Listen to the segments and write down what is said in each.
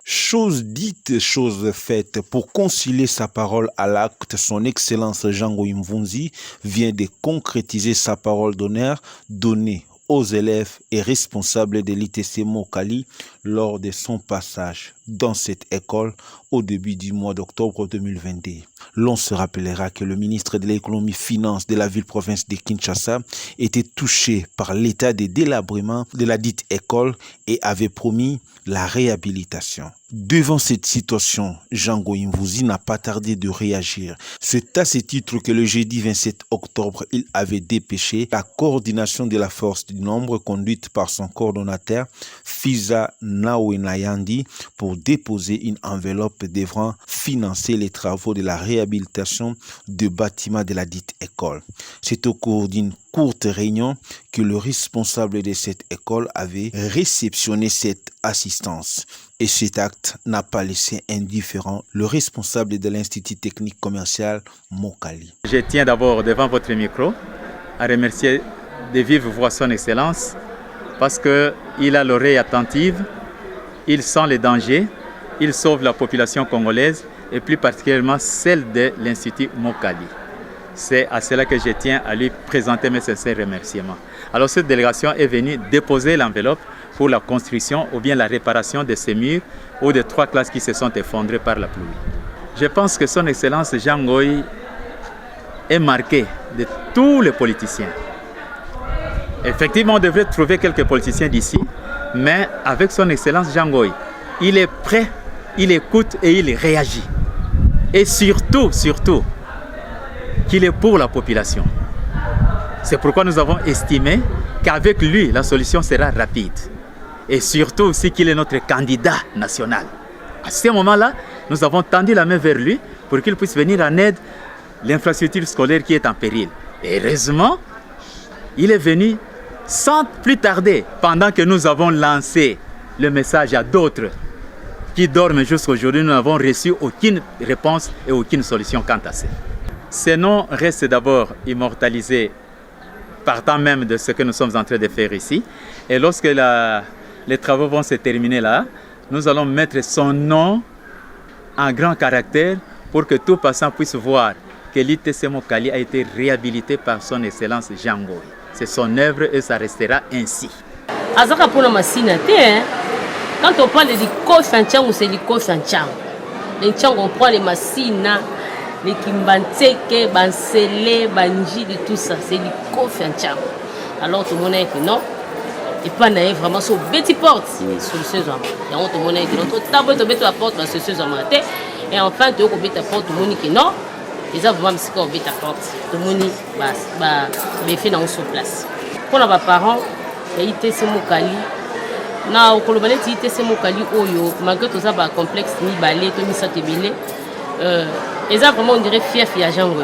Chose dite, chose faite. Pour concilier sa parole à l'acte, son Excellence Jango Mvunzi vient de concrétiser sa parole d'honneur donnée aux élèves et responsables de l'ITC Mokali lors de son passage dans cette école au début du mois d'octobre 2022. L'on se rappellera que le ministre de l'économie finance de la ville-province de Kinshasa était touché par l'état de délabrement de la dite école et avait promis la réhabilitation. Devant cette situation, Jango Mvunzi n'a pas tardé de réagir. C'est à ce titre que le jeudi 27 octobre, il avait dépêché la coordination de la force du nombre conduite par son coordonnateur Fiza Nawenayandi pour déposer une enveloppe devant financer les travaux de la réhabilitation de bâtiments de la dite école. C'est au cours d'une courte réunion que le responsable de cette école avait réceptionné cette assistance. Et cet acte n'a pas laissé indifférent le responsable de l'Institut technique commercial Mokali. Je tiens d'abord devant votre micro à remercier de vive voix son Excellence parce qu'il a l'oreille attentive, il sent les dangers, il sauve la population congolaise et plus particulièrement celle de l'Institut Mokali. C'est à cela que je tiens à lui présenter mes sincères remerciements. Alors cette délégation est venue déposer l'enveloppe pour la construction ou bien la réparation de ces murs ou de 3 classes qui se sont effondrées par la pluie. Je pense que son Excellence Jango est marqué de tous les politiciens. Effectivement, on devrait trouver quelques politiciens d'ici, mais avec son Excellence Jango, il est prêt, il écoute et il réagit. Et surtout, qu'il est pour la population. C'est pourquoi nous avons estimé qu'avec lui, la solution sera rapide. Et surtout aussi qu'il est notre candidat national. À ce moment-là, nous avons tendu la main vers lui pour qu'il puisse venir en aide l'infrastructure scolaire qui est en péril. Et heureusement, il est venu sans plus tarder, pendant que nous avons lancé le message à d'autres qui dorment jusqu'à aujourd'hui. Nous n'avons reçu aucune réponse et aucune solution quant à ça. Ces noms restent d'abord immortalisés partant même de ce que nous sommes en train de faire ici. Et lorsque les travaux vont se terminer là, nous allons mettre son nom en grand caractère pour que tout passant puisse voir que l'ITC Mokali a été réhabilité par son Excellence Jango. C'est son œuvre et ça restera ainsi. Quand on parle de Kofanchang, c'est le Kofanchang. Les Tchang, on prend les Massina, les Kimbanteke, Bansele, Banji, de tout ça. C'est le Kofanchang. Alors tout le monde est que non. Et pas vraiment sur Betty Porte, sur le saison. Et on tout le monde est que non. Tout le la porte dans ce saison. Et enfin, tu as oublié ta porte, tout le monde est que non. Ils ont vraiment ce qu'on oublie ta porte. Tout le monde est fait dans son place. Pour nos parents, il y a ITC Mokali. Na okolobale ti ITC Mokali oyo malgré tout ça ba complexe ni balé to mi satebele eza vraiment on dirait fief ya Jango.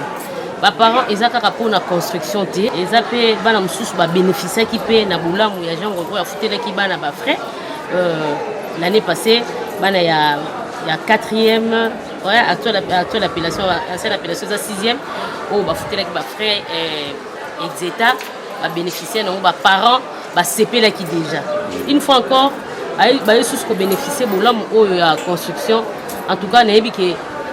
Ba parents eza kaka pour na construction te eza pe bana mususu ba bénéficier qui pe na bulamu ya Jango ko ya futela ki bana ba frais l'année passée bana ya 4e ouais actuelle appellation ancienne appellation za 6e o ba futela ki ba frais exeta ba bénéficier na ba parents ba CP là qui déjà. Une fois encore, ils sont bénéficiés de la construction. En tout cas,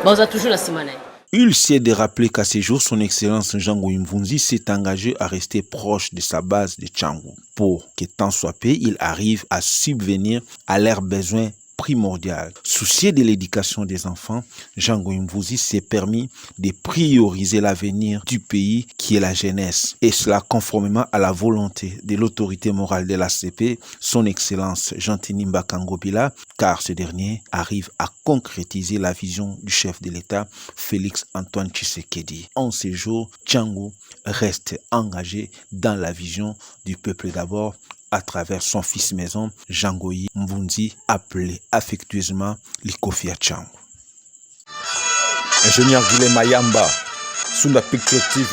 on a toujours la semaine. Il s'est de rappeler qu'à ce jour, son Excellence Jango Mvunzi s'est engagé à rester proche de sa base de Tchangou pour que tant soit peu, il arrive à subvenir à leurs besoins primordial. Soucié de l'éducation des enfants, Jango Mvunzi s'est permis de prioriser l'avenir du pays qui est la jeunesse. Et cela conformément à la volonté de l'autorité morale de l'ACP, son Excellence Jean-Tini Mbakangobila, car ce dernier arrive à concrétiser la vision du chef de l'État, Félix Antoine Tshisekedi. En ces jours, Tchangou reste engagé dans la vision du peuple d'abord, à travers son fils maison, Jango Mvunzi, appelé affectueusement Likofia Tchangou. Ingénieur Guilhem Mayamba, Sunda Picture TV.